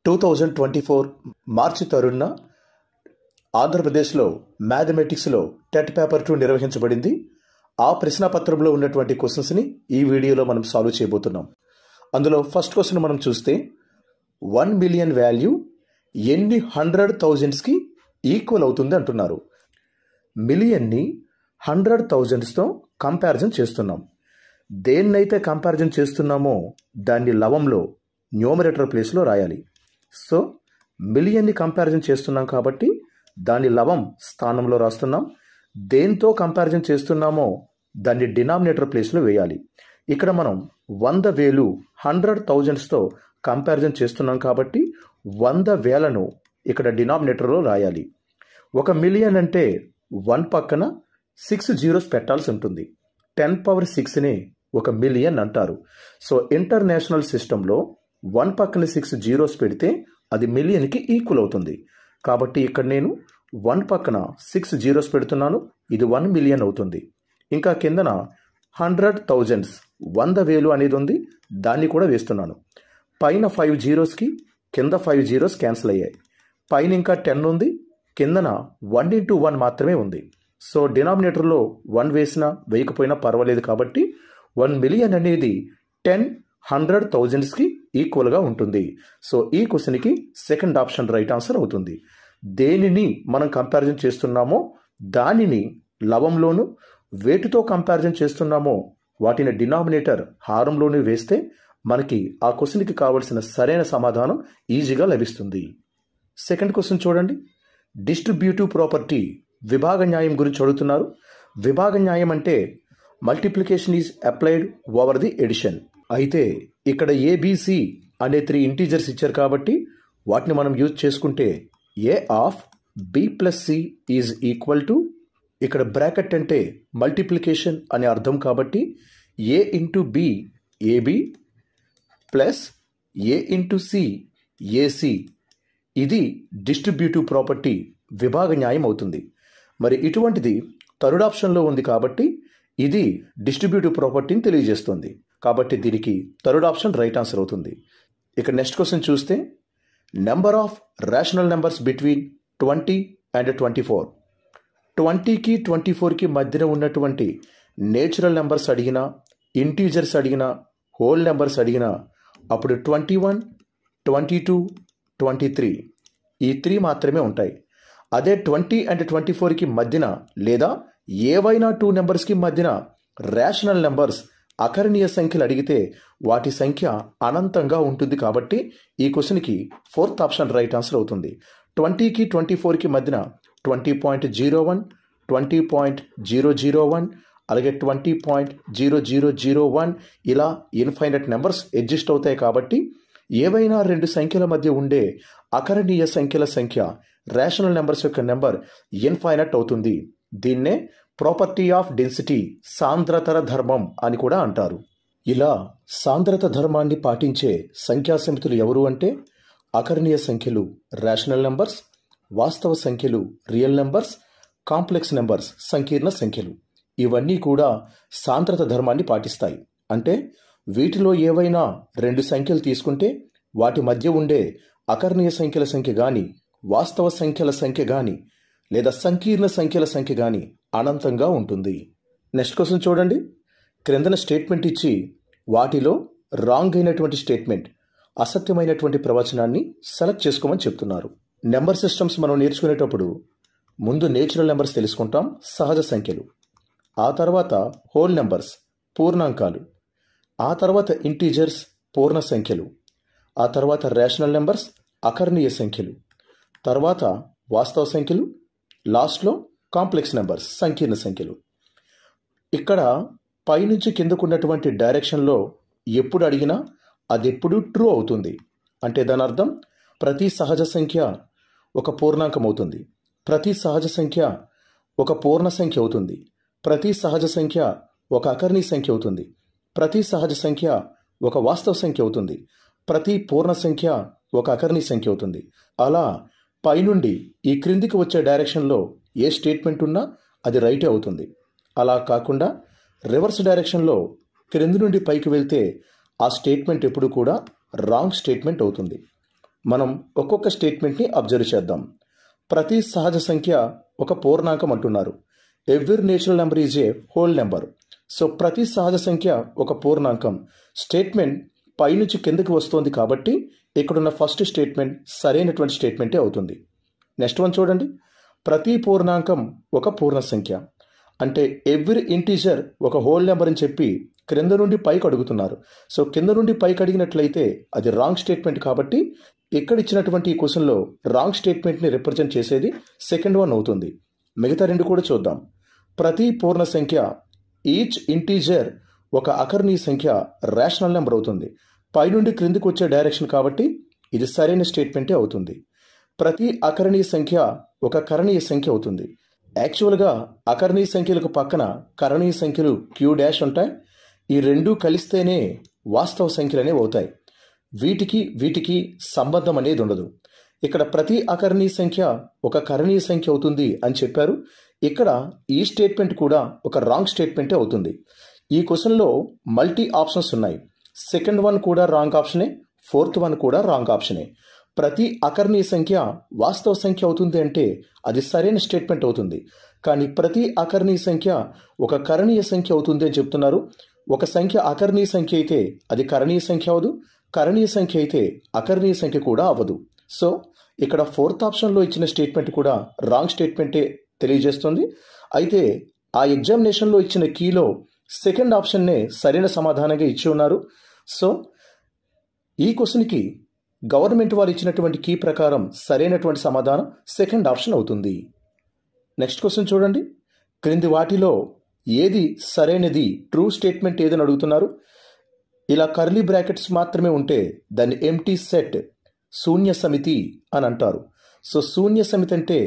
2024 మార్చి 3న ఆంధ్రప్రదేశ్లో మ్యాథమెటిక్స్లో TET paper 2 నిర్వహించబడింది. ఆ ప్రశ్నపత్రంలో ఉన్నటువంటి క్వశ్చన్స్ని ఈ వీడియోలో మనం సాల్వ్ చేయబోతున్నాం. అందులో ఫస్ట్ క్వశ్చన్ మనం చూస్తే 1 మిలియన్ వాల్యూ ఎన్ని 100,000కి ఈక్వల్ అవుతుంది అంటున్నారు. మిలియన్ని 100,000తో కంపారిజన్ చేస్తున్నాం. దేన్నైతే కంపారిజన్ చేస్తున్నామో దాన్ని లవంలో న్యూమరేటర్ ప్లేస్లో రాయాలి. సో మిలియన్ని కంపారిజన్ చేస్తున్నాం కాబట్టి దాన్ని లవం స్థానంలో రాస్తున్నాం. దేంతో కంపారిజన్ చేస్తున్నామో దాన్ని డినామినేటర్ ప్లేస్లో వేయాలి. ఇక్కడ మనం 100,000 100,000తో కంపారిజన్ చేస్తున్నాం కాబట్టి 100,000ను ఇక్కడ డినామినేటర్లో రాయాలి. 1 మిలియన్ అంటే 1 పక్కన 6 జీరోస్ పెట్టాల్సి ఉంటుంది. 10⁶ని 1 మిలియన్ అంటారు. సో ఇంటర్నేషనల్ సిస్టంలో 1 పక్కన 6 జీరోస్ పెడితే అది మిలియన్కి ఈక్వల్ అవుతుంది. కాబట్టి ఇక్కడ నేను 1 పక్కన 6 జీరోస్ పెడుతున్నాను. ఇది 1 మిలియన్ అవుతుంది. ఇంకా కిందన 100,000 100,000 అనేది ఉంది, దాన్ని కూడా వేస్తున్నాను. పైన 5 జీరోస్కి కింద 5 జీరోస్ క్యాన్సిల్ అయ్యాయి. పైన ఇంకా 10 ఉంది, కిందన 1 into 1 మాత్రమే ఉంది. సో డినామినేటర్లో 1 వేసినా వేయకపోయినా పర్వాలేదు కాబట్టి 1 మిలియన్ అనేది 100,000కి ఈక్వల్గా ఉంటుంది. సో ఈ క్వశ్చన్కి సెకండ్ ఆప్షన్ రైట్ ఆన్సర్ అవుతుంది. దేనిని మనం కంపారిజన్ చేస్తున్నామో దానిని లవంలోను, వేటితో కంపారిజన్ చేస్తున్నామో వాటిని డినామినేటర్ హారంలోనూ వేస్తే మనకి ఆ క్వశ్చన్కి కావలసిన సరైన సమాధానం ఈజీగా లభిస్తుంది. సెకండ్ క్వశ్చన్ చూడండి. డిస్ట్రిబ్యూటివ్ ప్రాపర్టీ విభాగ న్యాయం గురించి అడుగుతున్నారు. విభాగ న్యాయం అంటే multiplication is applied over the addition. అయితే ఇక్కడ ఏబిసి అనే 3 ఇంటీజర్స్ ఇచ్చారు కాబట్టి వాటిని మనం యూజ్ చేసుకుంటే A of B plus C is equal to, ఇక్కడ బ్రాకెట్ అంటే మల్టిప్లికేషన్ అనే అర్థం కాబట్టి A into B AB plus A into C AC, ఇది డిస్ట్రిబ్యూటివ్ ప్రాపర్టీ విభాగ న్యాయం అవుతుంది. మరి ఇటువంటిది థర్డ్ ఆప్షన్లో ఉంది కాబట్టి ఇది డిస్ట్రిబ్యూటివ్ ప్రాపర్టీని తెలియజేస్తుంది. కాబట్టి దీనికి థర్డ్ ఆప్షన్ రైట్ ఆన్సర్ అవుతుంది. ఇక నెక్స్ట్ క్వశ్చన్ చూస్తే number of rational numbers between 20 and 24. 20కి 24కి మధ్యన ఉన్నటువంటి నేచురల్ నెంబర్స్ అడిగినా, ఇంటీజర్స్ అడిగినా, హోల్ నెంబర్స్ అడిగినా అప్పుడు 21, 22, 23 ఈ 3 మాత్రమే ఉంటాయి. అదే 20 and 24కి మధ్యన లేదా ఏవైనా 2 నెంబర్స్కి మధ్యన రేషనల్ నెంబర్స్ అకరణీయ సంఖ్యలు అడిగితే వాటి సంఖ్య అనంతంగా ఉంటుంది. కాబట్టి ఈ క్వశ్చన్కి ఫోర్త్ ఆప్షన్ రైట్ ఆన్సర్ అవుతుంది. 20కి 24కి మధ్యన 20.01, 20.001 అలాగే 20.0001 ఇలా ఇన్ఫైనైట్ నెంబర్స్ ఎగ్జిస్ట్ అవుతాయి. కాబట్టి ఏవైనా 2 సంఖ్యల మధ్య ఉండే అకరణీయ సంఖ్యల సంఖ్య రేషనల్ నెంబర్స్ యొక్క నెంబర్ ఇన్ఫైనైట్ అవుతుంది. దీన్నే ప్రాపర్టీ ఆఫ్ డెన్సిటీ సాంద్రతర ధర్మం అని కూడా అంటారు. ఇలా సాంద్రత ధర్మాన్ని పాటించే సంఖ్యా సమితులు ఎవరు అంటే అకరణీయ సంఖ్యలు రేషనల్ నెంబర్స్, వాస్తవ సంఖ్యలు రియల్ నెంబర్స్, కాంప్లెక్స్ నెంబర్స్ సంకీర్ణ సంఖ్యలు. ఇవన్నీ కూడా సాంద్రత ధర్మాన్ని పాటిస్తాయి. అంటే వీటిలో ఏవైనా 2 సంఖ్యలు తీసుకుంటే వాటి మధ్య ఉండే అకరణీయ సంఖ్యల సంఖ్య కానీ, వాస్తవ సంఖ్యల సంఖ్య కానీ లేదా సంకీర్ణ సంఖ్యల సంఖ్య కానీ అనంతంగా ఉంటుంది. నెక్స్ట్ క్వశ్చన్ చూడండి. క్రిందన స్టేట్మెంట్ ఇచ్చి వాటిలో రాంగ్ అయినటువంటి స్టేట్మెంట్, అసత్యమైనటువంటి ప్రవచనాన్ని సెలెక్ట్ చేసుకోమని చెప్తున్నారు. నెంబర్ సిస్టమ్స్ మనం నేర్చుకునేటప్పుడు ముందు నేచురల్ నెంబర్స్ తెలుసుకుంటాం, సహజ సంఖ్యలు. ఆ తర్వాత హోల్ నెంబర్స్ పూర్ణాంకాలు, ఆ తర్వాత ఇంటీజర్స్ పూర్ణ సంఖ్యలు, ఆ తర్వాత రేషనల్ నెంబర్స్ అకరణీయ సంఖ్యలు, తర్వాత వాస్తవ సంఖ్యలు, లాస్ట్లో కాంప్లెక్స్ నెంబర్స్ సంకీర్ణ సంఖ్యలు. ఇక్కడ పైనుంచి కిందకున్నటువంటి డైరెక్షన్లో ఎప్పుడు అడిగినా అది ఎప్పుడు ట్రూ అవుతుంది. అంటే దాని అర్థం ప్రతి సహజ సంఖ్య ఒక పూర్ణాంకం అవుతుంది, ప్రతి సహజ సంఖ్య ఒక పూర్ణ సంఖ్య అవుతుంది, ప్రతి సహజ సంఖ్య ఒక అకరణీయ సంఖ్య అవుతుంది, ప్రతి సహజ సంఖ్య ఒక వాస్తవ సంఖ్య అవుతుంది, ప్రతి పూర్ణ సంఖ్య ఒక అకరణీయ సంఖ్య అవుతుంది. అలా పైనుండి ఈ క్రిందికి వచ్చే డైరెక్షన్లో ఏ స్టేట్మెంట్ ఉన్నా అది రైటే అవుతుంది. అలా కాకుండా రివర్స్ డైరెక్షన్లో క్రింది నుండి పైకి వెళ్తే ఆ స్టేట్మెంట్ ఎప్పుడు కూడా రాంగ్ స్టేట్మెంట్ అవుతుంది. మనం ఒక్కొక్క స్టేట్మెంట్ని అబ్జర్వ్ చేద్దాం. ప్రతి సహజ సంఖ్య ఒక పూర్ణాంకం అంటున్నారు. Every natural number is a whole number. So ప్రతి సహజ సంఖ్య ఒక పూర్ణాంకం. స్టేట్మెంట్ పైనుంచి కిందకి వస్తుంది కాబట్టి ఇక్కడున్న ఫస్ట్ స్టేట్మెంట్ సరైనటువంటి స్టేట్మెంటే అవుతుంది. నెక్స్ట్ వన్ చూడండి. ప్రతి పూర్ణాంకం ఒక పూర్ణ సంఖ్య. అంటే ఎవ్రీ ఇంటీజర్ ఒక హోల్ నెంబర్ అని చెప్పి క్రింద నుండి పైకి అడుగుతున్నారు. సో కింద నుండి పైకి అడిగినట్లయితే అది రాంగ్ స్టేట్మెంట్ కాబట్టి ఇక్కడ ఇచ్చినటువంటి ఈ క్వశ్చన్లో రాంగ్ స్టేట్మెంట్ని రిప్రజెంట్ చేసేది సెకండ్ వన్ అవుతుంది. మిగతా రెండు కూడా చూద్దాం. ప్రతి పూర్ణ సంఖ్య ఈచ్ ఇంటీజర్ ఒక అకర్ణీయ సంఖ్య రేషనల్ నెంబర్ అవుతుంది. పైనుండి క్రిందికి వచ్చే డైరెక్షన్ కాబట్టి ఇది సరైన స్టేట్మెంటే అవుతుంది. ప్రతి అకర్ణీయ సంఖ్య ఒక కరణీయ సంఖ్య అవుతుంది. యాక్చువల్గా అకర్ణీయ సంఖ్యలకు పక్కన కరణీయ సంఖ్యలు క్యూ డాష్ ఉంటాయి. ఈ రెండూ కలిస్తేనే వాస్తవ సంఖ్యలు అనేవి అవుతాయి. వీటికి సంబంధం అనేది ఉండదు. ఇక్కడ ప్రతి అకర్ణీయ సంఖ్య ఒక కరణీయ సంఖ్య అవుతుంది అని చెప్పారు. ఇక్కడ ఈ స్టేట్మెంట్ కూడా ఒక రాంగ్ స్టేట్మెంటే అవుతుంది. ఈ క్వశ్చన్లో మల్టీ ఆప్షన్స్ ఉన్నాయి. సెకండ్ వన్ కూడా రాంగ్ ఆప్షనే, ఫోర్త్ వన్ కూడా రాంగ్ ఆప్షనే. ప్రతి అకర్ణీయ సంఖ్య వాస్తవ సంఖ్య అవుతుంది అంటే అది సరైన స్టేట్మెంట్ అవుతుంది. కానీ ప్రతి అకర్ణీయ సంఖ్య ఒక కరణీయ సంఖ్య అవుతుంది అని చెప్తున్నారు. ఒక సంఖ్య అకర్ణీయ సంఖ్య అయితే అది కరణీయ సంఖ్య అవ్వదు, కరణీయ సంఖ్య అయితే అకర్ణీయ సంఖ్య కూడా అవ్వదు. సో ఇక్కడ ఫోర్త్ ఆప్షన్లో ఇచ్చిన స్టేట్మెంట్ కూడా రాంగ్ స్టేట్మెంటే తెలియజేస్తుంది. అయితే ఆ ఎగ్జామినేషన్లో ఇచ్చిన కీలో సెకండ్ ఆప్షన్నే సరైన సమాధానంగా ఇచ్చి ఉన్నారు. సో ఈ క్వశ్చన్కి గవర్నమెంట్ వారు ఇచ్చినటువంటి కీ ప్రకారం సరైనటువంటి సమాధానం సెకండ్ ఆప్షన్ అవుతుంది. నెక్స్ట్ క్వశ్చన్ చూడండి. క్రింది వాటిలో ఏది సరైనది, ట్రూ స్టేట్మెంట్ ఏదని అడుగుతున్నారు. ఇలా కర్లీ బ్రాకెట్స్ మాత్రమే ఉంటే దాన్ని ఎంటీ సెట్, శూన్య సమితి అని అంటారు. సో శూన్య సమితి అంటే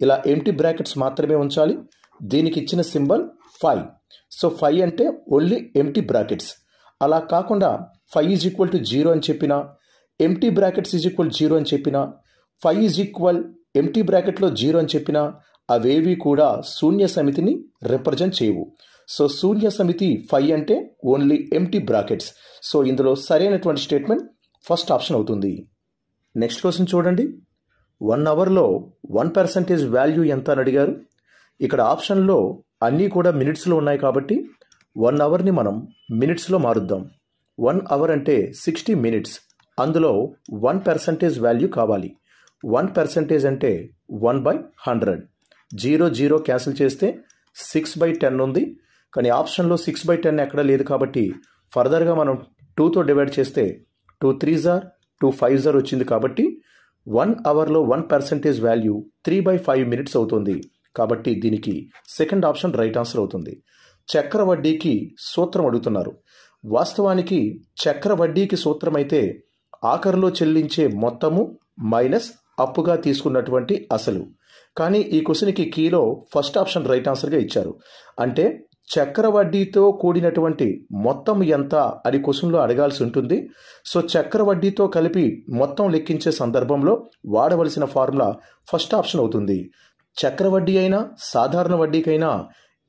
ఇలా ఎంటీ బ్రాకెట్స్ మాత్రమే ఉంచాలి. దీనికి ఇచ్చిన సింబల్ 5. సో 5 అంటే ఓన్లీ ఎంటీ బ్రాకెట్స్. అలా కాకుండా 5 ఈజ్ ఈక్వల్ టు 0 అని చెప్పినా, ఎంటీ బ్రాకెట్స్ ఈజ్ ఈక్వల్ 0 అని చెప్పినా, 5 ఈజ్ ఈక్వల్ ఎంటీ బ్రాకెట్లో 0 అని చెప్పినా అవేవి కూడా శూన్య సమితిని రిప్రజెంట్ చేయవు. సో శూన్య సమితి 5 అంటే ఓన్లీ ఎంటీ బ్రాకెట్స్. సో ఇందులో సరైనటువంటి స్టేట్మెంట్ ఫస్ట్ ఆప్షన్ అవుతుంది. నెక్స్ట్ క్వశ్చన్ చూడండి. 1 అవర్లో 1% వాల్యూ ఎంత అని అడిగారు. ఇక్కడ ఆప్షన్లో అన్నీ కూడా మినిట్స్లో ఉన్నాయి కాబట్టి 1 అవర్ని మనం మినిట్స్లో మారుద్దాం. 1 అవర్ అంటే 60 మినిట్స్. అందులో 1% వాల్యూ కావాలి. 1% అంటే 1/100. 0 క్యాన్సిల్ చేస్తే 6/10 ఉంది. కానీ ఆప్షన్లో 6/10 ఎక్కడ లేదు కాబట్టి ఫర్దర్గా మనం 2తో డివైడ్ చేస్తే 2 3s are 2 5s are వచ్చింది కాబట్టి 1 అవర్లో 1% వాల్యూ 3/5 మినిట్స్ అవుతుంది. కాబట్టి దీనికి సెకండ్ ఆప్షన్ రైట్ ఆన్సర్ అవుతుంది. చక్రవడ్డీకి సూత్రం అడుగుతున్నారు. వాస్తవానికి చక్రవడ్డీకి సూత్రం అయితే ఆఖరిలో చెల్లించే మొత్తము మైనస్ అప్పుగా తీసుకున్నటువంటి అసలు. కానీ ఈ క్వశ్చన్కి కీలో ఫస్ట్ ఆప్షన్ రైట్ ఆన్సర్గా ఇచ్చారు. అంటే చక్రవడ్డీతో కూడినటువంటి మొత్తం ఎంత అని క్వశ్చన్లో అడగాల్సి ఉంటుంది. సో చక్రవడ్డీతో కలిపి మొత్తం లెక్కించే సందర్భంలో వాడవలసిన ఫార్ములా ఫస్ట్ ఆప్షన్ అవుతుంది. చక్రవడ్డీ అయినా సాధారణ వడ్డీకైనా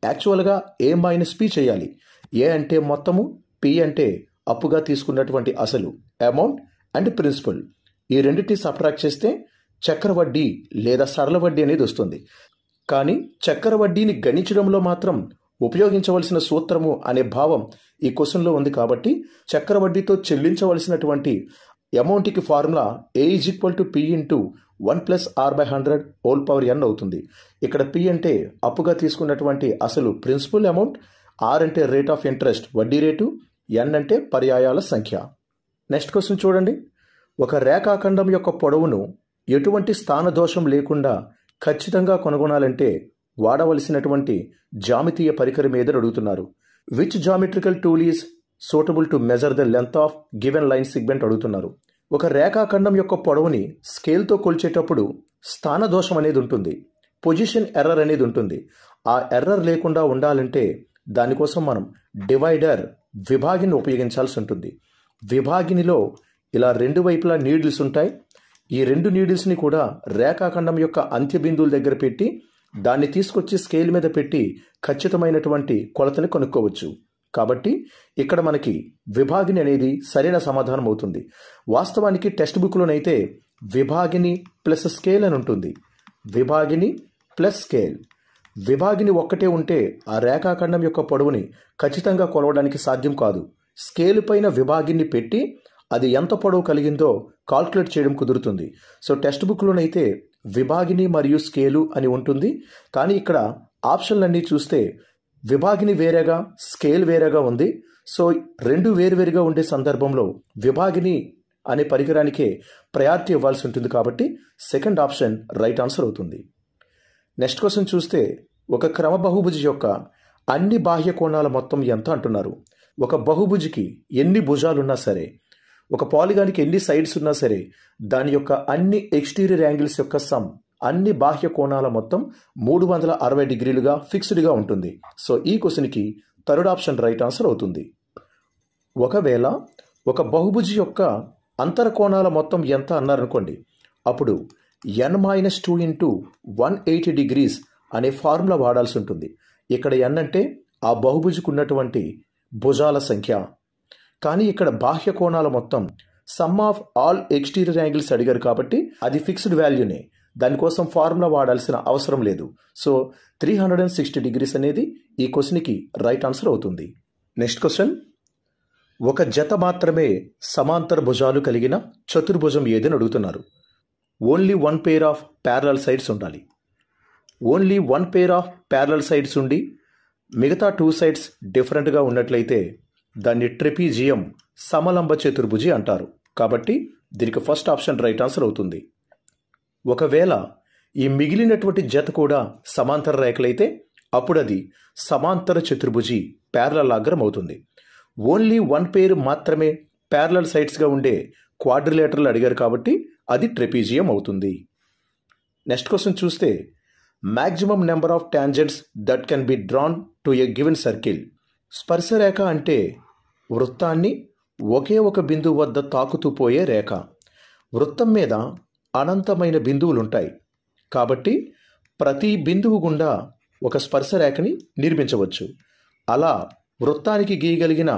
యాక్చువల్గా A-P చేయాలి. ఏ అంటే మొత్తము, పి అంటే అప్పుగా తీసుకున్నటువంటి అసలు, అమౌంట్ అండ్ ప్రిన్సిపల్. ఈ రెండింటిని సబ్ట్రాక్ట్ చేస్తే చక్రవడ్డీ లేదా సరళ వడ్డీ అనేది వస్తుంది. కానీ చక్రవడ్డీని గణించడంలో మాత్రం ఉపయోగించవలసిన సూత్రము అనే భావం ఈ క్వశ్చన్లో ఉంది కాబట్టి చక్రవడ్డీతో చెల్లించవలసినటువంటి అమౌంట్కి formula A = P × 1 + R/100 whole n అవుతుంది. ఇక్కడ P అంటే అప్పుగా తీసుకున్నటువంటి అసలు ప్రిన్సిపల్ అమౌంట్, R అంటే రేట్ ఆఫ్ ఇంట్రెస్ట్ వడ్డీ రేటు, n అంటే పర్యాయాల సంఖ్య. నెక్స్ట్ క్వశ్చన్ చూడండి. ఒక రేఖాఖండం యొక్క పొడవును ఎటువంటి స్థాన దోషం లేకుండా ఖచ్చితంగా కనుగొనాలంటే వాడవలసినటువంటి జామితీయ పరికరం ఏదని అడుగుతున్నారు. Which geometrical tool is suitable to measure the length of given line segment అడుగుతున్నారు. ఒక రేఖాఖండం యొక్క పొడవుని స్కేల్తో కొలిచేటప్పుడు స్థాన దోషం అనేది ఉంటుంది, పొజిషన్ ఎర్రర్ అనేది ఉంటుంది. ఆ ఎర్రర్ లేకుండా ఉండాలంటే దానికోసం మనం డివైడర్, విభాగిని ఉపయోగించాల్సి ఉంటుంది. విభాగినిలో ఇలా రెండు వైపులా నీడిల్స్ ఉంటాయి. ఈ రెండు నీడిల్స్ని కూడా రేఖాఖండం యొక్క అంత్య బిందువుల దగ్గర పెట్టి దాన్ని తీసుకొచ్చి స్కేల్ మీద పెట్టి ఖచ్చితమైనటువంటి కొలతని కనుక్కోవచ్చు. కాబట్టి ఇక్కడ మనకి విభాగిని అనేది సరైన సమాధానం అవుతుంది. వాస్తవానికి టెక్స్ట్ బుక్లోనైతే విభాగిని ప్లస్ స్కేల్ అని ఉంటుంది. విభాగిని ప్లస్ స్కేల్. విభాగిని ఒక్కటే ఉంటే ఆ రేఖాఖండం యొక్క పొడవుని ఖచ్చితంగా కొలవడానికి సాధ్యం కాదు. స్కేల్ పైన విభాగిని పెట్టి అది ఎంత పొడవు కలిగిందో కాల్కులేట్ చేయడం కుదురుతుంది. సో టెక్స్ట్ బుక్లోనైతే విభాగిని మరియు స్కేలు అని ఉంటుంది. కానీ ఇక్కడ ఆప్షన్లన్నీ చూస్తే విభాగిని వేరేగా స్కేల్ వేరేగా ఉంది. సో రెండు వేరువేరుగా ఉండే సందర్భంలో విభాగిని అనే పరికరానికే ప్రయారిటీ ఇవ్వాల్సి ఉంటుంది. కాబట్టి సెకండ్ ఆప్షన్ రైట్ ఆన్సర్ అవుతుంది. నెక్స్ట్ క్వశ్చన్ చూస్తే ఒక క్రమ బహుభుజి యొక్క అన్ని బాహ్య కోణాల మొత్తం ఎంత అంటున్నారు. ఒక బహుభుజికి ఎన్ని భుజాలున్నా సరే, ఒక పాలిగానికి ఎన్ని సైడ్స్ ఉన్నా సరే, దాని యొక్క అన్ని ఎక్స్టీరియర్ యాంగిల్స్ యొక్క సమ్ అన్ని బాహ్య కోణాల మొత్తం 360 డిగ్రీలుగా ఫిక్స్డ్గా ఉంటుంది. సో ఈ క్వశ్చన్కి థర్డ్ ఆప్షన్ రైట్ ఆన్సర్ అవుతుంది. ఒకవేళ ఒక బహుభుజి యొక్క అంతర కోణాల మొత్తం ఎంత అన్నారనుకోండి, అప్పుడు n-2 ఇంటూ 180 డిగ్రీస్ అనే ఫార్ములా వాడాల్సి ఉంటుంది. ఇక్కడ n అంటే ఆ బహుభుజికి ఉన్నటువంటి భుజాల సంఖ్య. కానీ ఇక్కడ బాహ్య కోణాల మొత్తం some of all exterior angles అడిగారు కాబట్టి అది ఫిక్స్డ్ వాల్యూనే. దానికోసం ఫార్ములా వాడాల్సిన అవసరం లేదు. సో 360 డిగ్రీస్ అనేది ఈ క్వశ్చన్కి రైట్ ఆన్సర్ అవుతుంది. నెక్స్ట్ క్వశ్చన్, ఒక జత మాత్రమే సమాంతర భుజాలు కలిగిన చతుర్భుజం ఏదని అడుగుతున్నారు. Only one pair of parallel sides ఉండాలి. Only one pair of parallel sides ఉండి మిగతా 2 సైడ్స్ డిఫరెంట్గా ఉన్నట్లయితే దాన్ని ట్రెపీజియం సమలంబ చతుర్భుజి అంటారు. కాబట్టి దీనికి ఫస్ట్ ఆప్షన్ రైట్ ఆన్సర్ అవుతుంది. ఒకవేళ ఈ మిగిలినటువంటి జత కూడా సమాంతర రేఖలైతే అప్పుడు అది సమాంతర చతుర్భుజి ప్యారలలాగ్రం అవుతుంది. ఓన్లీ వన్ పేరు మాత్రమే ప్యారలల్ సైడ్స్గా ఉండే క్వాడ్రిలేటరల్ అడిగారు కాబట్టి అది ట్రెపీజియం అవుతుంది. నెక్స్ట్ క్వశ్చన్ చూస్తే maximum number of tangents that can be drawn to a given circle. స్పర్శరేఖ అంటే వృత్తాన్ని ఒకే ఒక బిందువు వద్ద తాకుతూ పోయే రేఖ. వృత్తం మీద అనంతమైన బిందువులుంటాయి కాబట్టి ప్రతి బిందువు గుండా ఒక స్పర్శరేఖని నిర్మించవచ్చు. అలా వృత్తానికి గీయగలిగిన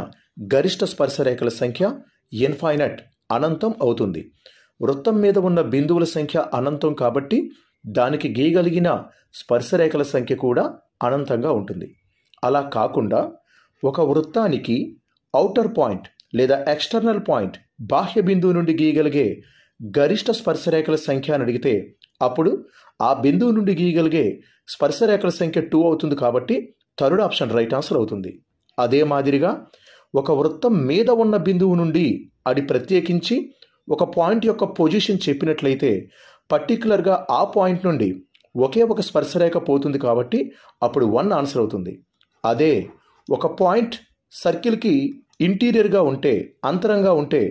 గరిష్ట స్పర్శరేఖల సంఖ్య ఇన్ఫైనట్ అనంతం అవుతుంది. వృత్తం మీద ఉన్న బిందువుల సంఖ్య అనంతం కాబట్టి దానికి గీయగలిగిన స్పర్శరేఖల సంఖ్య కూడా అనంతంగా ఉంటుంది. అలా కాకుండా ఒక వృత్తానికి ఔటర్ పాయింట్ లేదా ఎక్స్టర్నల్ పాయింట్ బాహ్య బిందువు నుండి గీయగలిగే గరిష్ట స్పర్శరేఖల సంఖ్య అని అడిగితే అప్పుడు ఆ బిందువు నుండి గీయగలిగే స్పర్శరేఖల సంఖ్య 2 అవుతుంది. కాబట్టి థర్డ్ ఆప్షన్ రైట్ ఆన్సర్ అవుతుంది. అదే మాదిరిగా ఒక వృత్తం మీద ఉన్న బిందువు నుండి అది ప్రత్యేకించి ఒక పాయింట్ యొక్క పొజిషన్ చెప్పినట్లయితే పర్టికులర్గా ఆ పాయింట్ నుండి ఒకే ఒక స్పర్శరేఖ పోతుంది కాబట్టి అప్పుడు 1 ఆన్సర్ అవుతుంది. అదే ఒక పాయింట్ సర్కిల్కి ఇంటీరియర్గా ఉంటే అంతరంగా ఉంటే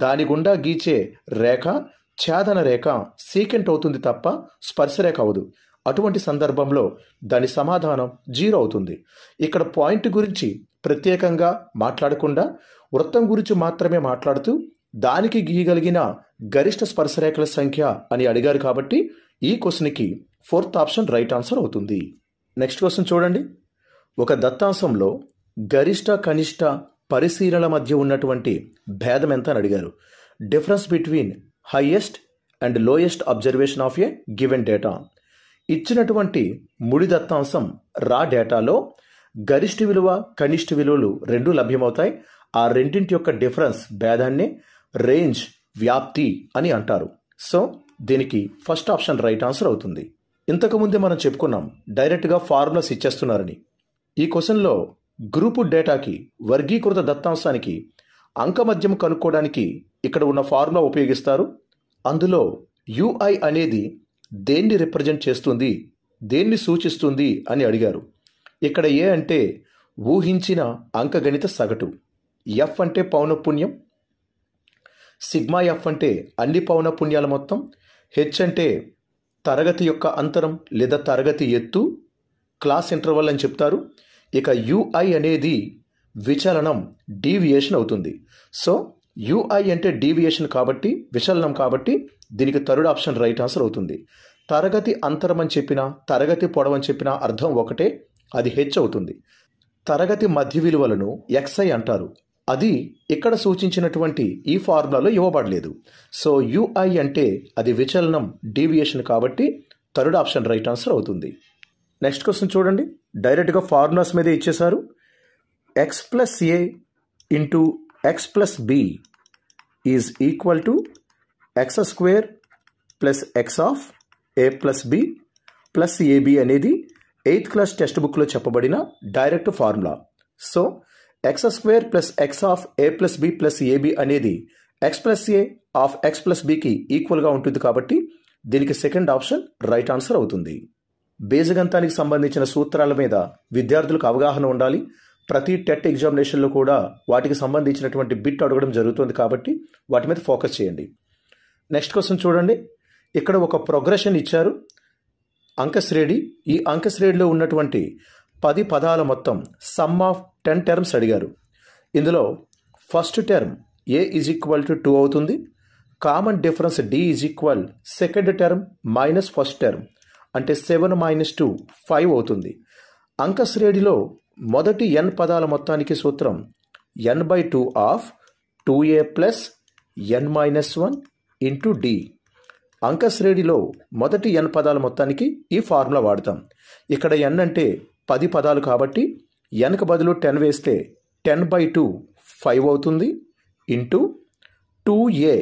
దాని గుండా గీచే రేఖ ఛేదన రేఖ సీకెంట్ అవుతుంది తప్ప స్పర్శరేఖ అవదు. అటువంటి సందర్భంలో దాని సమాధానం 0 అవుతుంది. ఇక్కడ పాయింట్ గురించి ప్రత్యేకంగా మాట్లాడకుండా వృత్తం గురించి మాత్రమే మాట్లాడుతూ దానికి గీయగలిగిన గరిష్ట స్పర్శరేఖల సంఖ్య అని అడిగారు కాబట్టి ఈ క్వశ్చన్కి ఫోర్త్ ఆప్షన్ రైట్ ఆన్సర్ అవుతుంది. నెక్స్ట్ క్వశ్చన్ చూడండి. ఒక దత్తాంశంలో గరిష్ట కనిష్ట పరిశీలనల మధ్య ఉన్నటువంటి భేదం ఎంత అని అడిగారు. Difference between highest and lowest observation of a given data. ఇచ్చినటువంటి ముడి దత్తాంశం రా డేటాలో గరిష్ట విలువ కనిష్ట విలువలు రెండు లభ్యమవుతాయి. ఆ రెండింటి యొక్క డిఫరెన్స్ భేదాన్ని రేంజ్ వ్యాప్తి అని అంటారు. సో దీనికి ఫస్ట్ ఆప్షన్ రైట్ ఆన్సర్ అవుతుంది. ఇంతకుముందే మనం చెప్పుకున్నాం డైరెక్ట్గా ఫార్ములాస్ ఇచ్చేస్తున్నారని. ఈ క్వశ్చన్లో గ్రూపు డేటాకి వర్గీకృత దత్తాంశానికి అంకమధ్యం కనుక్కోవడానికి ఇక్కడ ఉన్న ఫార్ములా ఉపయోగిస్తారు. అందులో ui అనేది దేన్ని రిప్రజెంట్ చేస్తుంది, దేన్ని సూచిస్తుంది అని అడిగారు. ఇక్కడ ఏ అంటే ఊహించిన అంకగణిత సగటు, ఎఫ్ అంటే పౌనఃపున్యం, సిగ్మా ఎఫ్ అంటే అన్ని పౌనఃపున్యాల మొత్తం, హెచ్ అంటే తరగతి యొక్క అంతరం లేదా తరగతి ఎత్తు, క్లాస్ ఇంటర్వల్ అని చెప్తారు. ఇక ui అనేది విచలనం, డీవియేషన్ అవుతుంది. సో ui అంటే డీవియేషన్ కాబట్టి విచలనం కాబట్టి దీనికి థర్డ్ ఆప్షన్ రైట్ ఆన్సర్ అవుతుంది. తరగతి అంతరం అని చెప్పినా తరగతి పొడవు అని చెప్పినా అర్థం ఒకటే, అది హెచ్ అవుతుంది. తరగతి మధ్య విలువలను xi అంటారు. అది ఇక్కడ సూచించినటువంటి ఈ ఫార్ములాలో ఇవ్వబడలేదు. సో ui అంటే అది విచలనం, డీవియేషన్ కాబట్టి థర్డ్ ఆప్షన్ రైట్ ఆన్సర్ అవుతుంది. నెక్స్ట్ క్వశ్చన్ చూడండి, డైరెక్ట్గా ఫార్ములాస్ మీదే ఇచ్చేశారు. x plus A into X plus B is equal to X square plus X of A plus B plus AB అనేది 8th క్లాస్ టెక్స్ట్ బుక్లో చెప్పబడిన direct formula. So X square plus X of A plus B plus AB అనేది X plus A of X plus బికి ఈక్వల్గా ఉంటుంది కాబట్టి దీనికి second option right answer అవుతుంది. బీజగణితానికి సంబంధించిన సూత్రాల మీద విద్యార్థులకు అవగాహన ఉండాలి. ప్రతి టెట్ ఎగ్జామినేషన్లో కూడా వాటికి సంబంధించినటువంటి బిట్ అడగడం జరుగుతుంది కాబట్టి వాటి మీద ఫోకస్ చేయండి. నెక్స్ట్ క్వశ్చన్ చూడండి, ఇక్కడ ఒక ప్రోగ్రెషన్ ఇచ్చారు, అంకశ్రేణి. ఈ అంకశ్రేణిలో ఉన్నటువంటి 10 పదాల మొత్తం సమ్ ఆఫ్ 10 టర్మ్స్ అడిగారు. ఇందులో first term a is equal to 2 అవుతుంది. Common difference d is equal second term minus first term అంటే 7 - 2 5 అవుతుంది. అంకశ్రేణిలో మొదటి n పదాల మొత్తానికి సూత్రం n/2 of 2a plus n - 1 into D. అంకశ్రేణిలో మొదటి n పదాల మొత్తానికి ఈ ఫార్ములా వాడతాం. ఇక్కడ n అంటే 10 పదాలు కాబట్టి nకు బదులు 10 వేస్తే 10/2 5 అవుతుంది ఇంటూ 2a.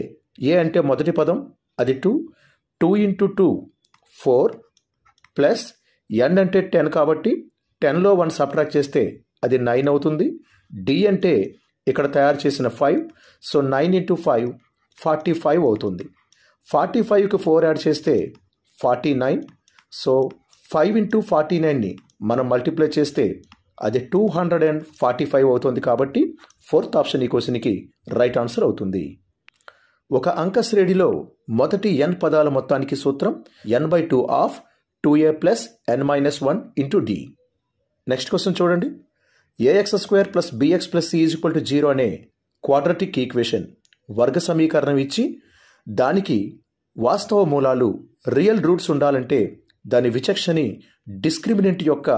ఏ అంటే మొదటి పదం అది 2, 2 × 2 4 ప్లస్ n అంటే 10 కాబట్టి 10లో 1 సబ్ట్రాక్ట్ చేస్తే అది 9 అవుతుంది. డి అంటే ఇక్కడ తయారు చేసిన 5, సో 9 × 5 45 అవుతుంది. 45కి 4 యాడ్ చేస్తే 49, సో 5 × 49ని మనం మల్టిప్లై చేస్తే అది 245 అవుతుంది కాబట్టి ఫోర్త్ ఆప్షన్ ఈ క్వశ్చన్కి రైట్ ఆన్సర్ అవుతుంది. ఒక అంకశ్రేణిలో మొదటి n పదాల మొత్తానికి సూత్రం n/2 of 2a plus n - 1 into d. Next question చూడండి, ax² plus bx plus c is equal to 0 అనే క్వాడ్రటిక్ ఈక్వేషన్ వర్గ సమీకరణం ఇచ్చి దానికి వాస్తవ మూలాలు రియల్ రూట్స్ ఉండాలంటే దాని విచక్షణి డిస్క్రిమినెంట్ యొక్క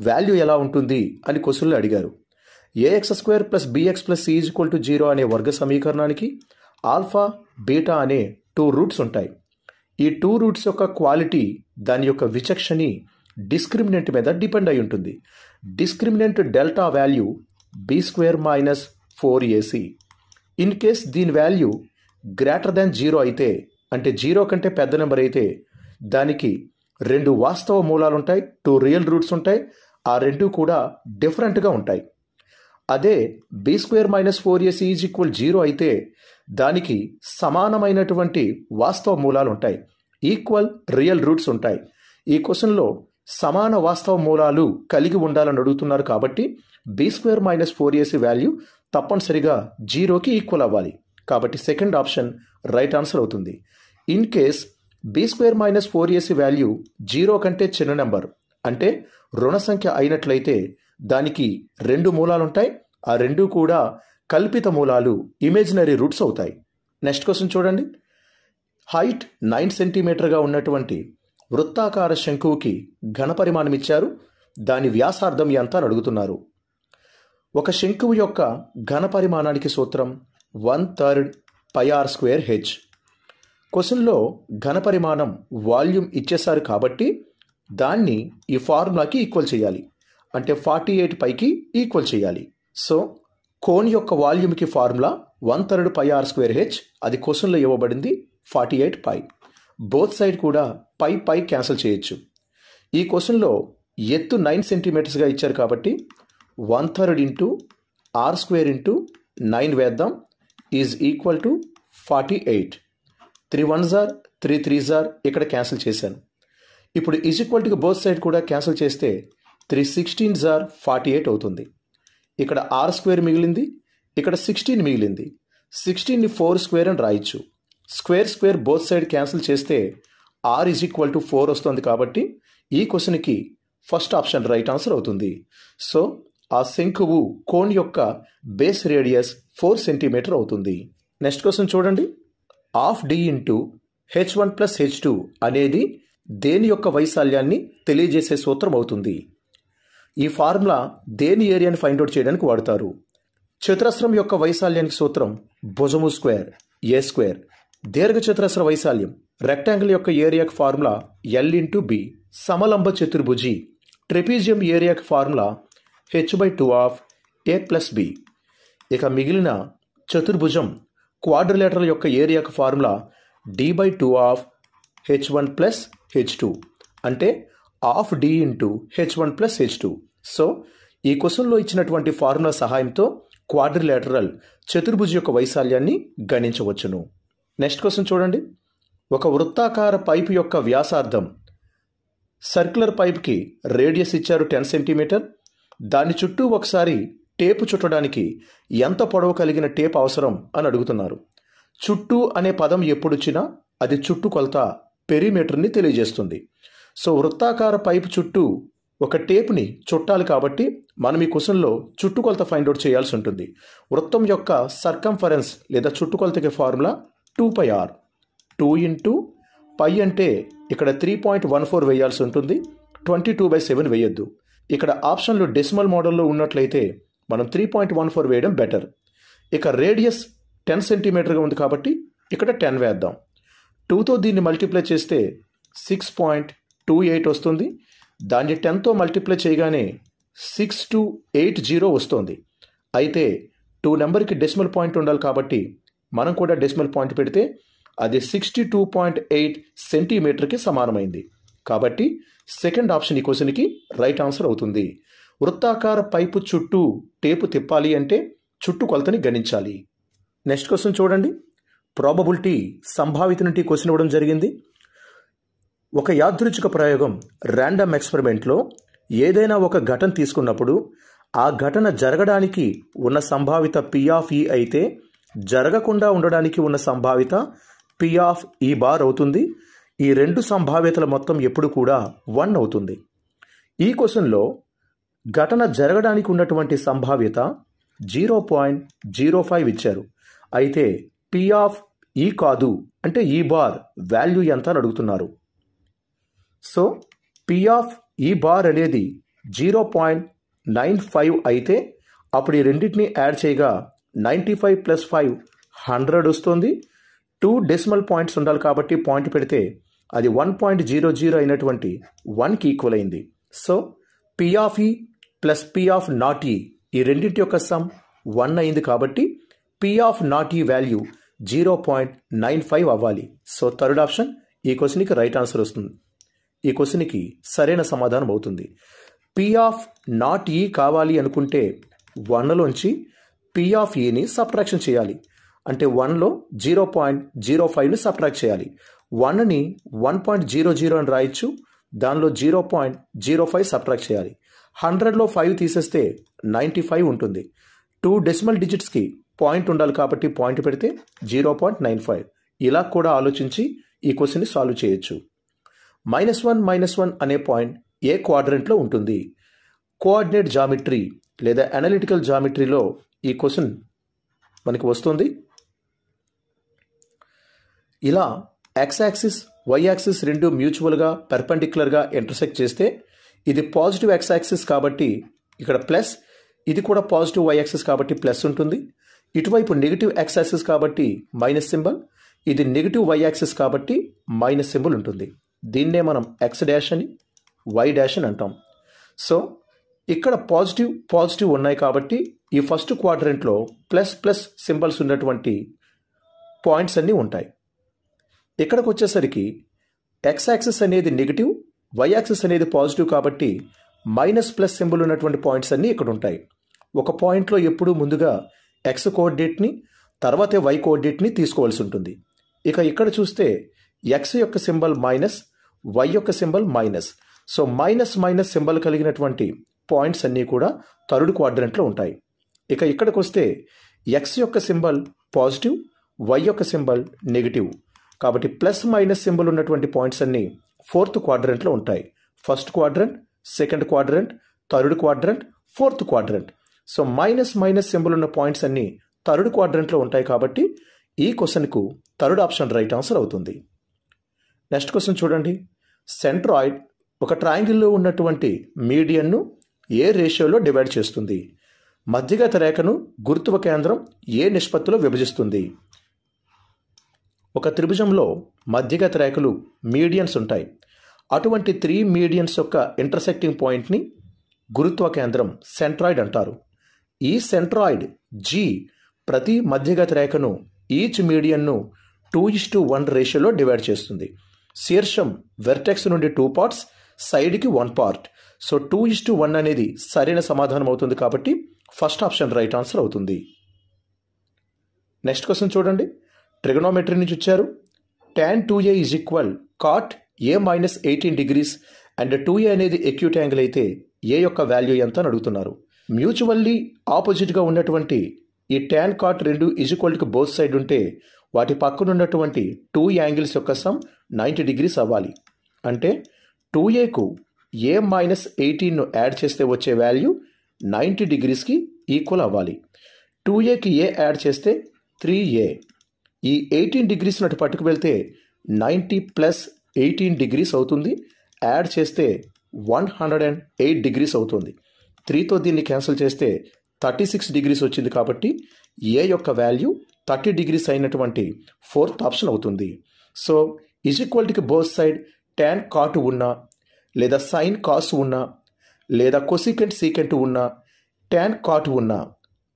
వాల్యూ ఎలా ఉంటుంది అని క్వశ్చన్లో అడిగారు. ax² plus bx plus c is equal to 0 అనే వర్గ సమీకరణానికి ఆల్ఫా, బీటా అనే 2 రూట్స్ ఉంటాయి. ఈ 2 రూట్స్ యొక్క క్వాలిటీ దాని యొక్క విచక్షణి డిస్క్రిమినెంట్ మీద డిపెండ్ అయి ఉంటుంది. Discriminant delta value b² - 4ac. In case దీని వాల్యూ గ్రేటర్ దాన్ 0 అయితే, అంటే 0 కంటే పెద్ద నెంబర్ అయితే దానికి 2 వాస్తవ మూలాలు ఉంటాయి, 2 రియల్ రూట్స్ ఉంటాయి. ఆ 2 కూడా డిఫరెంట్గా ఉంటాయి. అదే b² - 4ac ఈజ్ ఈక్వల్ 0 అయితే దానికి సమానమైనటువంటి వాస్తవ మూలాలు ఉంటాయి, ఈక్వల్ రియల్ రూట్స్ ఉంటాయి. ఈ క్వశ్చన్లో సమాన వాస్తవ మూలాలు కలిగి ఉండాలని అడుగుతున్నారు కాబట్టి b² - 4ac వాల్యూ తప్పనిసరిగా 0కి ఈక్వల్ అవ్వాలి. కాబట్టి సెకండ్ ఆప్షన్ రైట్ ఆన్సర్ అవుతుంది. In case b² - 4ac value 0 కంటే చిన్న నెంబర్ అంటే రుణ సంఖ్య అయినట్లయితే దానికి 2 మూలాలు ఉంటాయి. ఆ 2 కూడా కల్పిత మూలాలు, ఇమేజినరీ రూట్స్ అవుతాయి. నెక్స్ట్ క్వశ్చన్ చూడండి, హైట్ 9 సెంటీమీటర్గా ఉన్నటువంటి వృత్తాకార శంకువుకి ఘనపరిమాణం ఇచ్చారు. దాని వ్యాసార్థం ఎంత అని అడుగుతున్నారు. ఒక శంకువు యొక్క ఘనపరిమాణానికి సూత్రం 1/3 πr²h. క్వశ్చన్లో ఘనపరిమాణం వాల్యూమ్ ఇచ్చేశారు కాబట్టి దాన్ని ఈ ఫార్ములాకి ఈక్వల్ చేయాలి, అంటే 48 పైకి ఈక్వల్ చేయాలి. సో కోన్ యొక్క వాల్యూమ్కి ఫార్ములా 1/3 πr²h. అది క్వశ్చన్లో ఇవ్వబడింది 48 π. బోత్ సైడ్ కూడా పై క్యాన్సిల్ చేయొచ్చు. ఈ క్వశ్చన్లో ఎత్తు 9 సెంటీమీటర్స్గా ఇచ్చారు కాబట్టి 1/3 × r² × 9 వేద్దాం is equal to 48. 3 1s are 3 3s are ఇక్కడ క్యాన్సిల్ చేశాను. ఇప్పుడు is equal to both side కూడా క్యాన్సిల్ చేస్తే 3 16s are 48 అవుతుంది. ఇక్కడ r² మిగిలింది, ఇక్కడ 16 మిగిలింది. 16ని 4² అని రాయొచ్చు. స్క్వేర్ బోత్ సైడ్ క్యాన్సిల్ చేస్తే r ఈజ్ ఈక్వల్ టు 4 వస్తుంది కాబట్టి ఈ క్వశ్చన్కి ఫస్ట్ ఆప్షన్ రైట్ ఆన్సర్ అవుతుంది. సో ఆ శంకువు కోన్ యొక్క బేస్ రేడియస్ 4 సెంటీమీటర్ అవుతుంది. నెక్స్ట్ క్వశ్చన్ చూడండి, of d into h1 plus h2 అనేది దేని యొక్క వైశాల్యాన్ని తెలియజేసే సూత్రం అవుతుంది. ఈ ఫార్ములా దేని ఏరియాని ఫైండ్ అవుట్ చేయడానికి వాడతారు. చతురస్రం యొక్క వైశాల్యానికి సూత్రం భుజము స్క్వేర్ ఏ స్క్వేర్. దీర్ఘచతురస్ర వైశాల్యం రెక్టాంగిల్ యొక్క ఏరియాకి ఫార్ములా ఎల్ ఇంటూ బి. సమలంబ చతుర్భుజి ట్రెపీజియం ఏరియాకి formula h/2 of A plus B. ఇక మిగిలిన చతుర్భుజం క్వాడ్రిలేటరల్ యొక్క ఏరియాకి formula d/2 of h1 plus h2 అంటే of d into h1 plus h2. So ఈ క్వశ్చన్లో ఇచ్చినటువంటి ఫార్ములా సహాయంతో క్వాడ్రిలేటరల్ చతుర్భుజ యొక్క వైశాల్యాన్ని గణించవచ్చును. నెక్స్ట్ క్వశ్చన్ చూడండి. ఒక వృత్తాకార పైపు యొక్క వ్యాసార్థం, సర్క్యులర్ పైప్కి రేడియస్ ఇచ్చారు 10 సెంటీమీటర్. దాని చుట్టూ ఒకసారి టేపు చుట్టడానికి ఎంత పొడవు కలిగిన టేప్ అవసరం అని అడుగుతున్నారు. చుట్టూ అనే పదం ఎప్పుడొచ్చినా అది చుట్టుకొలత పెరిమీటర్ని తెలియజేస్తుంది. సో వృత్తాకార పైపు చుట్టూ ఒక టేప్ని చుట్టాలి కాబట్టి మనం ఈ క్వశ్చన్లో చుట్టుకొలత ఫైండ్ అవుట్ చేయాల్సి ఉంటుంది. వృత్తం యొక్క సర్కంఫరెన్స్ లేదా చుట్టుకొలతకి ఫార్ములా 2πr. 2 ఇంటూ పై అంటే ఇక్కడ 3.14 వేయాల్సి ఉంటుంది, 22/7 వేయొద్దు. ఇక్కడ ఆప్షన్లు డెసిమల్ మోడల్లో ఉన్నట్లయితే మనం 3.14 వేయడం బెటర్. ఇక రేడియస్ 10 సెంటీమీటర్గా ఉంది కాబట్టి ఇక్కడ 10 వేద్దాం. 2తో దీన్ని మల్టిప్లై చేస్తే 6.28 వస్తుంది. దాన్ని 10తో మల్టిప్లై చేయగానే 6280 వస్తుంది. అయితే 2 నెంబర్కి డెసిమల్ పాయింట్ ఉండాలి కాబట్టి మనం కూడా డెసిమల్ పాయింట్ పెడితే అది 62.8 సెంటీమీటర్కి సమానమైంది. కాబట్టి సెకండ్ ఆప్షన్ ఈ క్వశ్చన్కి రైట్ ఆన్సర్ అవుతుంది. వృత్తాకార పైపు చుట్టూ టేపు తిప్పాలి అంటే చుట్టుకొలతని గణించాలి. నెక్స్ట్ క్వశ్చన్ చూడండి. ప్రాబబిలిటీ సంభావిత క్వశ్చన్ ఇవ్వడం జరిగింది. ఒక యాదృచ్ఛిక ప్రయోగం ర్యాండమ్ ఎక్స్పెరిమెంట్లో ఏదైనా ఒక ఘటన తీసుకున్నప్పుడు ఆ ఘటన జరగడానికి ఉన్న సంభావిత P ఆఫ్ E అయితే జరగకుండా ఉండడానికి ఉన్న సంభావిత P ఆఫ్ E బార్ అవుతుంది. ఈ రెండు సంభావ్యతల మొత్తం ఎప్పుడు కూడా 1 అవుతుంది. ఈ క్వశ్చన్లో ఘటన జరగడానికి ఉన్నటువంటి సంభావ్యత 0.05 ఇచ్చారు. అయితే P ఆఫ్ E కాదు అంటే E బార్ వాల్యూ ఎంత అని అడుగుతున్నారు. So P of E bar అనేది 0.95 అయితే అప్పుడు ఈ రెండింటిని యాడ్ చేయగా 95 + 5 100 వస్తుంది. 2 డెసిమల్ పాయింట్స్ ఉండాలి కాబట్టి పాయింట్ పెడితే అది 1.00 అయినటువంటి 1కి ఈక్వల్ అయింది. So P of E plus P of not E ఈ రెండింటి యొక్క సమ్ 1 అయింది కాబట్టి P of not E value 0.95 అవ్వాలి. సో థర్డ్ ఆప్షన్ ఈ క్వశ్చన్కి రైట్ ఆన్సర్ వస్తుంది. ఈ క్వశ్చన్కి సరైన సమాధానం అవుతుంది. P ఆఫ్ నాట్ E కావాలి అనుకుంటే 1లోంచి P ఆఫ్ Eని సబ్ట్రాక్షన్ చేయాలి. అంటే 1లో 0.05ని సబ్ట్రాక్ట్ చేయాలి. 1ని 1.00 అని రాయొచ్చు. దానిలో 0.05 సబ్ట్రాక్ట్ చేయాలి. 100లో 5 తీసేస్తే 95 ఉంటుంది. 2 డెసిమల్ డిజిట్స్కి పాయింట్ ఉండాలి కాబట్టి పాయింట్ పెడితే 0.95. ఇలా కూడా ఆలోచించి ఈ క్వశ్చన్ని సాల్వ్ చేయొచ్చు. -1 అనే పాయింట్ ఏ క్వాడ్రంట్లో ఉంటుంది? కోఆర్డినేట్ జామెట్రీ లేదా అనలిటికల్ జామెట్రీలో ఈ క్వశ్చన్ మనకి వస్తుంది. ఇలా ఎక్స్ యాక్సిస్ వై యాక్సిస్ రెండు మ్యూచువల్గా పెర్పెండిక్యులర్గా ఇంటర్సెక్ట్ చేస్తే ఇది పాజిటివ్ ఎక్స్ యాక్సిస్ కాబట్టి ఇక్కడ ప్లస్, ఇది కూడా పాజిటివ్ వై యాక్సిస్ కాబట్టి ప్లస్ ఉంటుంది. ఇటువైపు నెగిటివ్ ఎక్స్ యాక్సిస్ కాబట్టి మైనస్ సింబల్, ఇది నెగిటివ్ వై యాక్సిస్ కాబట్టి మైనస్ సింబల్ ఉంటుంది. దీన్నే మనం ఎక్స్ డాష్ అని వై డాష్ అని అంటాం. సో ఇక్కడ పాజిటివ్ ఉన్నాయి కాబట్టి ఈ ఫస్ట్ క్వాడ్రంట్లో ప్లస్ సింబల్స్ ఉన్నటువంటి పాయింట్స్ అన్నీ ఉంటాయి. ఇక్కడికి వచ్చేసరికి ఎక్స్ యాక్సిస్ అనేది నెగిటివ్, వై యాక్సిస్ అనేది పాజిటివ్ కాబట్టి మైనస్ ప్లస్ సింబల్ ఉన్నటువంటి పాయింట్స్ అన్నీ ఇక్కడ ఉంటాయి. ఒక పాయింట్లో ఎప్పుడూ ముందుగా ఎక్స్ కోఆర్డినేట్ని తర్వాతే వై కోఆర్డినేట్ని తీసుకోవాల్సి ఉంటుంది. ఇక ఇక్కడ చూస్తే ఎక్స్ యొక్క సింబల్ మైనస్, వై యొక్క symbol minus. So minus symbol కలిగినటువంటి పాయింట్స్ అన్నీ కూడా థర్డ్ క్వాడ్రంట్లో ఉంటాయి. ఇక ఇక్కడికి వస్తే ఎక్స్ యొక్క సింబల్ పాజిటివ్, వై యొక్క సింబల్ నెగిటివ్ కాబట్టి ప్లస్ మైనస్ సింబల్ ఉన్నటువంటి పాయింట్స్ అన్నీ ఫోర్త్ క్వాడ్రంట్లో ఉంటాయి. First quadrant, second quadrant, third quadrant, fourth quadrant. So minus symbol ఉన్న పాయింట్స్ అన్నీ థర్డ్ క్వాడ్రంట్లో ఉంటాయి కాబట్టి ఈ క్వశ్చన్కు థర్డ్ ఆప్షన్ రైట్ ఆన్సర్ అవుతుంది. నెక్స్ట్ క్వశ్చన్ చూడండి. సెంట్రాయిడ్ ఒక ట్రయాంగిల్లో ఉన్నటువంటి మీడియన్ను ఏ రేషియోలో డివైడ్ చేస్తుంది? మధ్యగత రేఖను గురుత్వ కేంద్రం ఏ నిష్పత్తిలో విభజిస్తుంది? ఒక త్రిభుజంలో మధ్యగత రేఖలు మీడియన్స్ ఉంటాయి. అటువంటి 3 మీడియన్స్ యొక్క ఇంటర్సెక్టింగ్ పాయింట్ని గురుత్వ కేంద్రం సెంట్రాయిడ్ అంటారు. ఈ సెంట్రాయిడ్ జీ ప్రతి మధ్యగత రేఖను ఈచ్ మీడియన్ను 2:1 రేషియోలో డివైడ్ చేస్తుంది. శీర్షం వెర్టెక్స్ నుండి 2 పార్ట్స్, సైడ్కి 1 పార్ట్. సో 2:1 అనేది సరైన సమాధానం అవుతుంది కాబట్టి ఫస్ట్ ఆప్షన్ రైట్ ఆన్సర్ అవుతుంది. నెక్స్ట్ క్వశ్చన్ చూడండి. ట్రిగనోమెట్రీ నుంచి ఇచ్చారు. tan 2a is equal cot a minus 18 degrees and 2a అనేది ఎక్యూట్ యాంగిల్ అయితే ఏ యొక్క వాల్యూ ఎంత అని అడుగుతున్నారు. మ్యూచువల్లీ ఆపోజిట్గా ఉన్నటువంటి ఈ tan cot 2 ఈజ్ ఈక్వల్కి బోత్ సైడ్ ఉంటే వాటి పక్కన ఉన్నటువంటి 2 యాంగిల్స్ యొక్క సమ్ 90 డిగ్రీస్ అవ్వాలి. అంటే 2aకు a మైనస్ 18ను యాడ్ చేస్తే వచ్చే వాల్యూ 90 డిగ్రీస్కి ఈక్వల్ అవ్వాలి. 2aకి a యాడ్ చేస్తే 3a. ఈ 18 డిగ్రీస్ నటు పట్టుకు వెళ్తే 90 ప్లస్ 18 డిగ్రీస్ అవుతుంది. యాడ్ చేస్తే 108 డిగ్రీస్ అవుతుంది. 3తో దీన్ని క్యాన్సిల్ చేస్తే 36 డిగ్రీస్ వచ్చింది కాబట్టి ఏ యొక్క వాల్యూ 30 డిగ్రీస్ అయినటువంటి 4th ఆప్షన్ అవుతుంది. సో ఈజ్ ఈక్వల్టీకి బోత్ సైడ్ tan cot ఉన్నా లేదా sin cos ఉన్నా లేదా కొసికెంట్ సీకెంట్ ఉన్నా tan cot ఉన్నా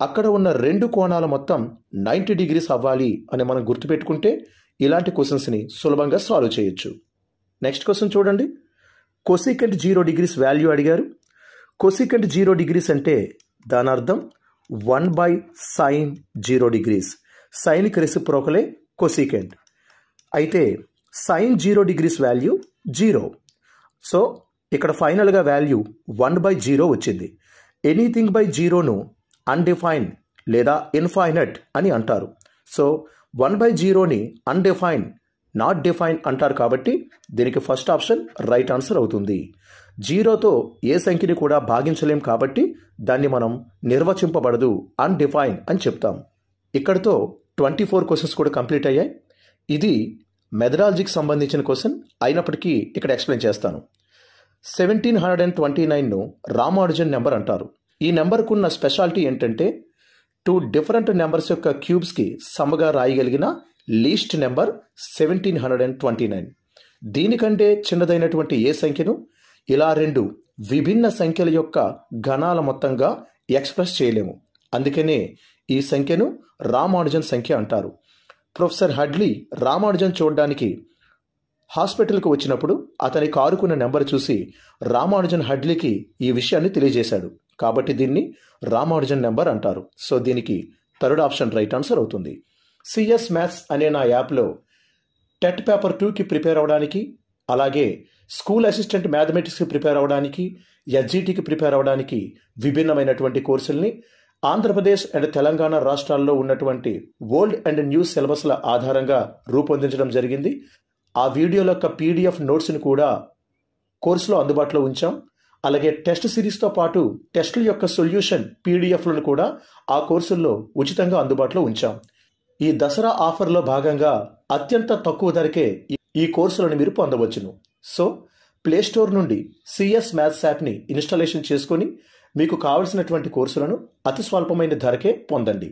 అక్కడ ఉన్న 2 కోణాల మొత్తం 90 డిగ్రీస్ అవ్వాలి అని మనం గుర్తుపెట్టుకుంటే ఇలాంటి క్వశ్చన్స్ని సులభంగా సాల్వ్ చేయొచ్చు. నెక్స్ట్ క్వశ్చన్ చూడండి. కొసికెంట్ 0 డిగ్రీస్ వాల్యూ అడిగారు. కొసికెంట్ 0 డిగ్రీస్ అంటే దాని అర్థం 1/sin 0 డిగ్రీస్. సైన్కి రెసిప్రోకలే కొసికెంట్. అయితే sin 0 డిగ్రీస్ వాల్యూ 0. సో ఇక్కడ ఫైనల్గా వాల్యూ 1/0 వచ్చింది. ఎనీథింగ్ బై 0ను అన్డిఫైన్డ్ లేదా ఇన్ఫైనట్ అని అంటారు. సో 1/0ని అన్డిఫైన్డ్, నాట్ డిఫైన్ అంటారు కాబట్టి దీనికి ఫస్ట్ ఆప్షన్ రైట్ ఆన్సర్ అవుతుంది. 0తో ఏ సంఖ్యని కూడా భాగించలేం కాబట్టి దాన్ని మనం నిర్వచింపబడదు, అన్డిఫైన్డ్ అని చెప్తాం. ఇక్కడితో 24 క్వశ్చన్స్ కూడా కంప్లీట్ అయ్యాయి. ఇది మెథడాలజీకి సంబంధించిన క్వశ్చన్ అయినప్పటికీ ఇక్కడ ఎక్స్ప్లెయిన్ చేస్తాను. 1729ను రామానుజన్ నెంబర్ అంటారు. ఈ నెంబర్కు ఉన్న స్పెషాలిటీ ఏంటంటే 2 డిఫరెంట్ నెంబర్స్ యొక్క క్యూబ్స్కి సమ్మగా రాయగలిగిన లీస్ట్ నెంబర్ 1729. దీనికంటే చిన్నదైనటువంటి ఏ సంఖ్యను ఇలా 2 విభిన్న సంఖ్యల యొక్క ఘనాల మొత్తంగా ఎక్స్ప్రెస్ చేయలేము. అందుకనే ఈ సంఖ్యను రామానుజన్ సంఖ్య అంటారు. ప్రొఫెసర్ హడ్లీ రామానుజన్ చూడడానికి హాస్పిటల్కి వచ్చినప్పుడు అతని కారుకున్న నెంబర్ చూసి రామానుజన్ హడ్లీకి ఈ విషయాన్ని తెలియజేశాడు. కాబట్టి దీన్ని రామానుజన్ నెంబర్ అంటారు. సో దీనికి థర్డ్ ఆప్షన్ రైట్ ఆన్సర్ అవుతుంది. సిఎస్ మ్యాథ్స్ అనే నా యాప్లో టెట్ పేపర్ 2కి ప్రిపేర్ అవ్వడానికి, అలాగే స్కూల్ అసిస్టెంట్ మ్యాథమెటిక్స్కి ప్రిపేర్ అవ్వడానికి, ఎస్జిటికి ప్రిపేర్ అవ్వడానికి విభిన్నమైనటువంటి కోర్సుల్ని ఆంధ్రప్రదేశ్ అండ్ తెలంగాణ రాష్ట్రాల్లో ఉన్నటువంటి ఓల్డ్ అండ్ న్యూ సిలబస్ల ఆధారంగా రూపొందించడం జరిగింది. ఆ వీడియోల యొక్క పీడిఎఫ్ నోట్స్ని కూడా కోర్సులో అందుబాటులో ఉంచాం. అలాగే టెస్ట్ సిరీస్తో పాటు టెస్టుల యొక్క సొల్యూషన్ పీడిఎఫ్లను కూడా ఆ కోర్సుల్లో ఉచితంగా అందుబాటులో ఉంచాం. ఈ దసరా ఆఫర్లో భాగంగా అత్యంత తక్కువ ధరకే ఈ కోర్సులను మీరు పొందవచ్చును. సో ప్లేస్టోర్ నుండి సిఎస్ మ్యాథ్స్ యాప్ని ఇన్స్టాలేషన్ చేసుకొని మీకు కావలసినటువంటి కోర్సులను అతి స్వల్పమైన ధరకే పొందండి.